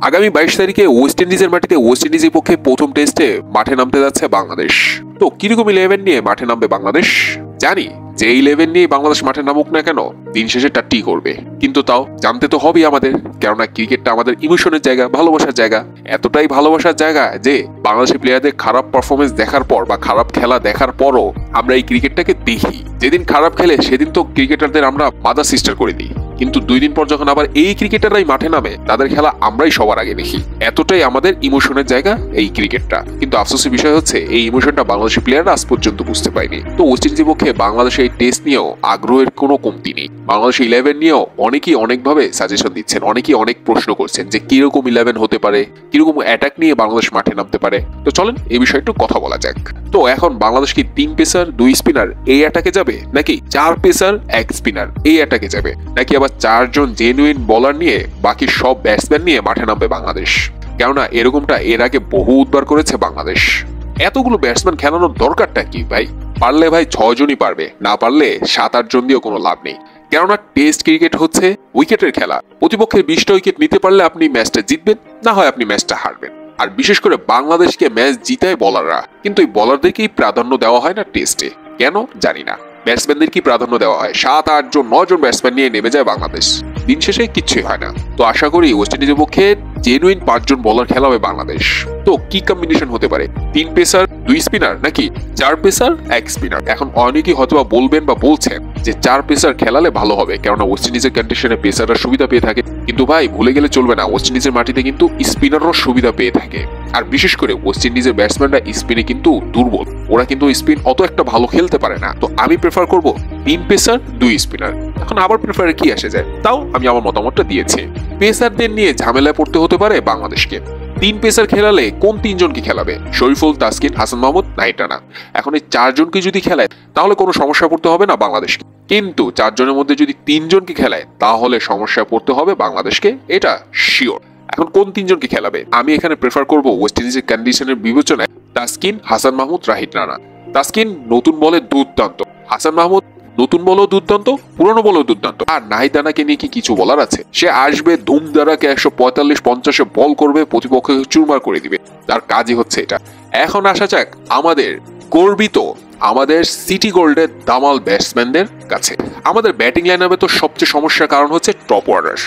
আগামী 22 তারিখে ওয়েস্ট ইন্ডিজের মাটিতে ওয়েস্ট ইন্ডিজের পক্ষে প্রথম টেস্টে মাঠে নামতে যাচ্ছে বাংলাদেশ। তো কিরকম 11 নিয়ে মাঠে নামবে বাংলাদেশ জানি যে 11 নিয়ে বাংলাদেশ মাঠে নামুক না কেন দিন শেষে টাটি করবে, কিন্তু তাও জানতে তো হবেই আমাদের, কেননা ক্রিকেটটা আমাদের ইমোশনের জায়গা, ভালোবাসার জায়গা। এতটাই ভালোবাসার জায়গা যে বাংলাদেশি প্লেয়ারদের খারাপ পারফরমেন্স দেখার পর বা খারাপ খেলা দেখার পরও আমরা এই ক্রিকেটটাকে দেখি। যেদিন খারাপ খেলে সেদিন তো ক্রিকেটারদের আমরা মাদার সিস্টার করে দিই, কিন্তু 2 দিন পর যখন আবার এই ক্রিকেটাররাই মাঠে নামে তাদের খেলা আমরাই সবার আগে দেখি। এতটাই আমাদের ইমোশনের জায়গা এই ক্রিকেটটা। কিন্তু আফসোসের বিষয় হচ্ছে এই ইমোশনটা বাংলাদেশি প্লেয়াররা আজ পর্যন্ত বুঝতে পারেনি। তো ওয়েস্ট ইন্ডিজের পক্ষে বাংলাদেশের এই টেস্ট নিয়েও আগ্রহের কোনো কমতি নেই। বাংলাদেশ 11 নিয়েও অনেকেই অনেকভাবে সাজেশন দিচ্ছেন, অনেকেই অনেক প্রশ্ন করছেন যে কিরকম 11 হতে পারে, কিরকম অ্যাটাক নিয়ে বাংলাদেশ মাঠে নামতে পারে। তো চলেন এই বিষয়ে একটু কথা বলা যাক। তো এখন বাংলাদেশ কি 3 পেসার 2 স্পিনার এই অ্যাটাকে যাবে, নাকি 4 পেসার 1 স্পিনার এই অ্যাটাকে যাবে, নাকি আবার 4 জন জেনুইন বোলার নিয়ে বাকি সব ব্যাটসম্যান নিয়ে মাঠে নামবে বাংলাদেশ? কেননা এরকমটা এর আগে বহুবার করেছে বাংলাদেশ। এতগুলো ব্যাটসম্যান খেলানোর দরকারটা কি ভাই? পারলে ভাই 6 জনই পারবে, না পারলে 7-8 জন দিয়েও কোনো লাভ নেই। কেননা টেস্ট ক্রিকেট হচ্ছে উইকেটের খেলা। প্রতিপক্ষের 20টা উইকেট নিতে পারলে আপনি ম্যাচটা জিতবেন, না হয় আপনি ম্যাচটা হারবেন। আর বিশেষ করে বাংলাদেশকে ম্যাচ জিতায় বলাররা, কিন্তু এই বলারদেরকেই প্রাধান্য দেওয়া হয় না টেস্টে। কেন জানি না, ব্যাটসম্যানদের কি প্রাধান্য দেওয়া হয়? 7-8 জন 9 জন ব্যাটসম্যান নিয়ে নেমে যায় বাংলাদেশ, দিন শেষে কিচ্ছুই হয় না। তো আশা করি ওয়েস্ট ইন্ডিজের পক্ষে জেনুইন 5 জন বোলার খেলাবে বাংলাদেশ। তো কি কম্বিনেশন হতে পারে? 3 পেসার 2 স্পিনার নাকি 4 পেসার 1 স্পিনার? এখন অনেকেই হয়তো বলবেন বা বলছেন যে 4 পেসার খেলালে ভালো হবে, কেননা ওয়েস্ট ইন্ডিজের কন্ডিশনে পেসাররা সুবিধা পেয়ে থাকে। কিন্তু ভাই ভুলে গেলে চলবে না, ওয়েস্ট ইন্ডিজের মাটিতে কিন্তু স্পিনাররাও সুবিধা পেয়ে থাকে। আর বিশেষ করে ওয়েস্ট ইন্ডিজের ব্যাটসম্যানরা স্পিনে কিন্তু দুর্বল, ওরা কিন্তু স্পিন অত একটা ভালো খেলতে পারে না। তো আমি প্রেফার করব 3 পেসার 2 স্পিনার। এখন আবার প্রেফারে কি আসে যায়, তাও আমি আমার মতামতটা দিয়েছি। পেসারদের নিয়ে ঝামেলায় পড়তে হতে পারে বাংলাদেশকে। 3 পেসার খেলালে কোন 3 জনকে খেলাবে? শরীফুল, তাসকিন, হাসান মাহমুদ, নাহিদ রানা। এখন এই 4 জনকে যদি খেলায় তাহলে কোনো সমস্যা পড়তে হবে না বাংলাদেশকে, কিন্তু 4 জনের মধ্যে যদি 3 জনকে খেলায় তাহলে সমস্যা পড়তে হবে বাংলাদেশকে, এটা শিওর। এখন কোন 3 জনকে খেলাবে? আমি এখানে প্রেফার করব ওয়েস্ট ইন্ডিজের কন্ডিশনের বিবেচনায় তাসকিন, হাসান মাহমুদ, নাহিদ রানা। তাসকিন নতুন বলে দুর্দান্ত, হাসান মাহমুদ নতুন বলেও দুর্দান্ত, পুরনো বলেও দুর্দান্ত। আর নাহিদ রানাকে নিয়ে কি কিছু বলার আছে? সে আসবে ধুম ধারাকে 145-50 বল করবে, প্রতিপক্ষকে চুরমার করে দিবে, তার কাজই হচ্ছে এটা। এখন আসা যাক আমাদের গর্বিত, আমাদের সিটি গোল্ডের দামাল ব্যাটসম্যানদের কাছে। আমাদের ব্যাটিং লাইনআপে তো সবচেয়ে সমস্যার কারণ হচ্ছে টপ অর্ডার।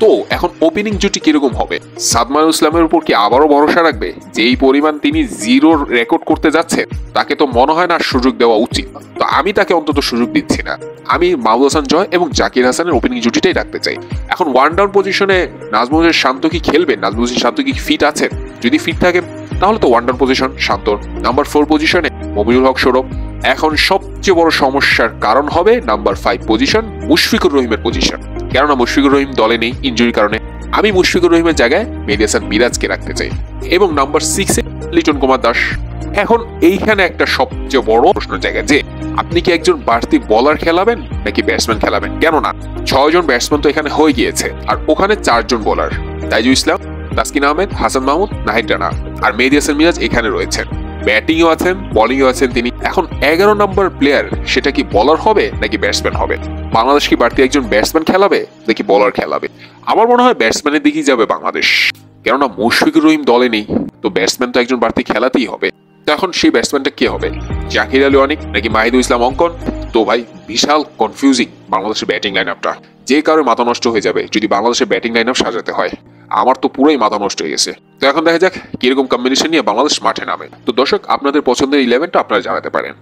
তো এখন ওপেনিং জুটি কিরকম হবে? সাদমানুল ইসলামের উপর কি আবারও ভরসা রাখবে? যে এই পরিমাণ তিনি জিরোর রেকর্ড করতে যাচ্ছেন, তাকে তো মনে হয় না সুযোগ দেওয়া উচিত। তো আমি তাকে অন্তত সুযোগ দিচ্ছি না। আমি মাহমুদ হাসান জয় এবং জাকির হাসানের ওপেনিং জুটিটাই রাখতে চাই। এখন 1 ডাউন পজিশনে নাজমুল হোসেন শান্ত কি খেলবেন? নাজমুল হোসেন শান্ত কি ফিট আছেন? যদি ফিট থাকেন তাহলে তো 1 ডাউন পজিশন শান্তর। নাম্বার 4 পজিশনে মমিনুল হক সৌরভ। এখন সবচেয়ে বড় সমস্যার কারণ হবে নাম্বার 5 পজিশন, মুশফিকুর রহিমের পজিশন। কেননা মুশফিকুর রহিম দলে নেই ইনজুরির কারণে। আমি মুশফিকুর রহিমের জায়গায় মেহেদী হাসান মিরাজকে রাখতে চাই। এবং নাম্বার 6 লিটন কুমার দাস। এখন এইখানে একটা সবচেয়ে বড় প্রশ্নের জায়গা যে আপনি কি একজন বাড়তি বলার খেলাবেন নাকি ব্যাটসম্যান খেলাবেন? কেননা 6 জন ব্যাটসম্যান তো এখানে হয়ে গিয়েছে, আর ওখানে 4 জন বোলার, তাইজুল ইসলাম, তাসকিন আহমেদ, হাসান মাহমুদ, নাহিদ রানা আর মেহেদী হাসান মিরাজ এখানে রয়েছেন। ব্যাটিংও আছেন, বোলিংও আছেন তিনি। এখন 11 নম্বর প্লেয়ার সেটা কি বলার হবে নাকি ব্যাটসম্যান হবে? বাংলাদেশ কি বাড়তি একজন ব্যাটসম্যান খেলাবে নাকি বলার খেলাবে? আমার মনে হয় ব্যাটসম্যানের দিকেই যাবে বাংলাদেশ, কেননা মুশফিকুর রহিম দলে নেই, তো ব্যাটসম্যান তো একজন বাড়তি খেলাতেই হবে। তো এখন সেই ব্যাটসম্যানটা কে হবে? জাকির আলী অনিক নাকি মাহিদুল ইসলাম অঙ্কন? তো ভাই বিশাল কনফিউজিং বাংলাদেশের ব্যাটিং লাইন আপটা। যে কারোর মাথা নষ্ট হয়ে যাবে যদি বাংলাদেশের ব্যাটিং লাইন আপ সাজাতে হয়। আমার তো পুরোই মাথা নষ্ট হয়ে গেছে। তো এখন দেখা যাক কিরকম কম্বিনেশন নিয়ে বাংলাদেশ মাঠে নামে। তো দর্শক আপনাদের পছন্দের 11টা আপনারা জানাতে পারেন।